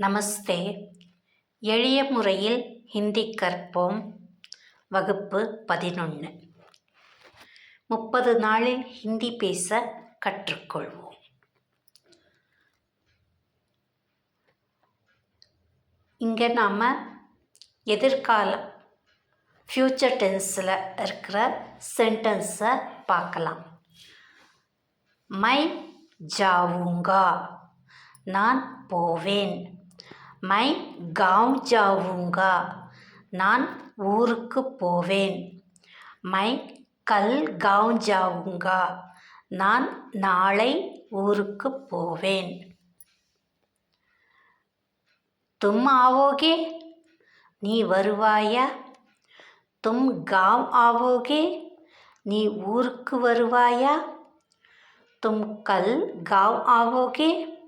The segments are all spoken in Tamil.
நமஸ்தே. எளிய முறையில் ஹிந்தி கற்போம். வகுப்பு 11. 30 நாளில் ஹிந்தி பேச கற்றுக்கொள்வோம். இங்கே நாம் எதிர்காலம் ஃப்யூச்சர் டென்ஸில் இருக்கிற சென்டென்ஸை பார்க்கலாம். மை ஜாவுங்கா, நான் போவேன். மை காவ் ஜாவுங்கா, நான் ஊருக்கு போவேன். மை கல் காவ் ஜாவுங்கா, நான் நாளை ஊருக்கு போவேன். தும் ஆவோகே, நீ வருவாயா? தும் காவ் ஆவோகே, நீ ஊருக்கு வருவாயா? தும் கல் காவ் ஆவோகே,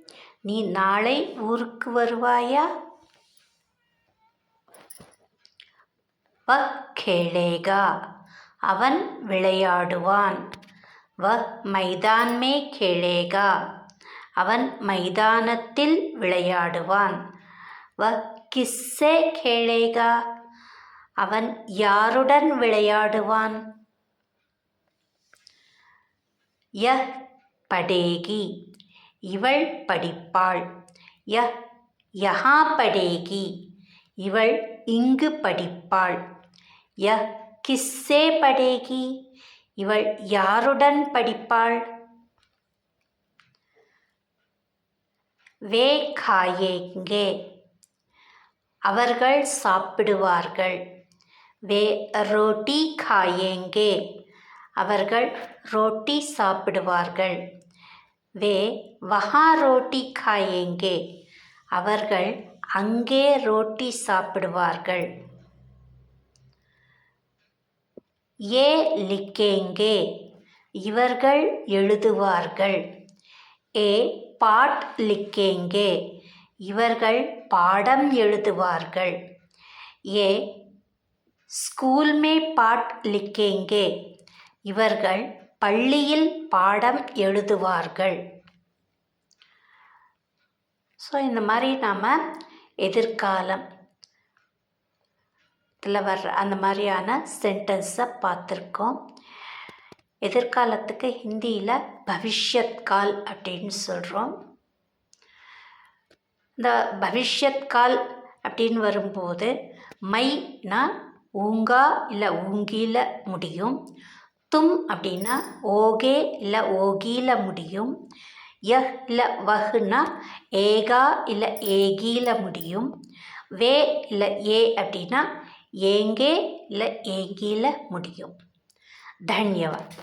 நீ நாளை ஊருக்கு வருவாயா? வஹ் கேலேகா, அவன் விளையாடுவான். வஹ் மைதான் மே கேலேகா, அவன் மைதானத்தில் விளையாடுவான். வஹ் கிஸ்ஸே கேலேகா, அவன் யாருடன் விளையாடுவான்? யஹ் படேகி, இவள் படிப்பாள். யஹ் யஹா படேகி, இவள் இங்கு படிப்பாள். யஹ் கிஸ்ஸே படேகி, இவள் யாருடன் படிப்பாள்? வே காயேங்கே, அவர்கள் சாப்பிடுவார்கள். வே ரோட்டி காயேங்கே, அவர்கள் ரோட்டி சாப்பிடுவார்கள். வே வஹா ரோட்டி காயேங்கே, அவர்கள் அங்கே ரோட்டி சாப்பிடுவார்கள். ஏ லிக்கேங்கே, இவர்கள் எழுதுவார்கள். ஏ பாட் லிக்கேங்கே, இவர்கள் பாடம் எழுதுவார்கள். ஏ ஸ்கூல் மே பாட் லிக்கேங்கே, இவர்கள் பள்ளியில் பாடம் எழுதுவார்கள். ஸோ இந்த மாதிரி நாம் எதிர்காலத்தில் வர்ற அந்த மாதிரியான சென்டென்ஸை பார்த்துருக்கோம். எதிர்காலத்துக்கு ஹிந்தியில் பவிஷ்யத் கால் அப்படின்னு சொல்கிறோம். இந்த பவிஷ்யத் கால் அப்படின்னு வரும்போது மைனா ஊங்கா இல்லை ஊங்கியில் முடியும். தும் அப்படின்னா ஓகே இல்லை ஓகியில் முடியும். யஹ் இல்லை வஹ்னா ஏகா இல்லை ஏகியில் முடியும். வே இல்லை ஏ அப்படின்னா ஏங்கே இல்லை ஏங்கியில் முடியும். தன்யவாத்.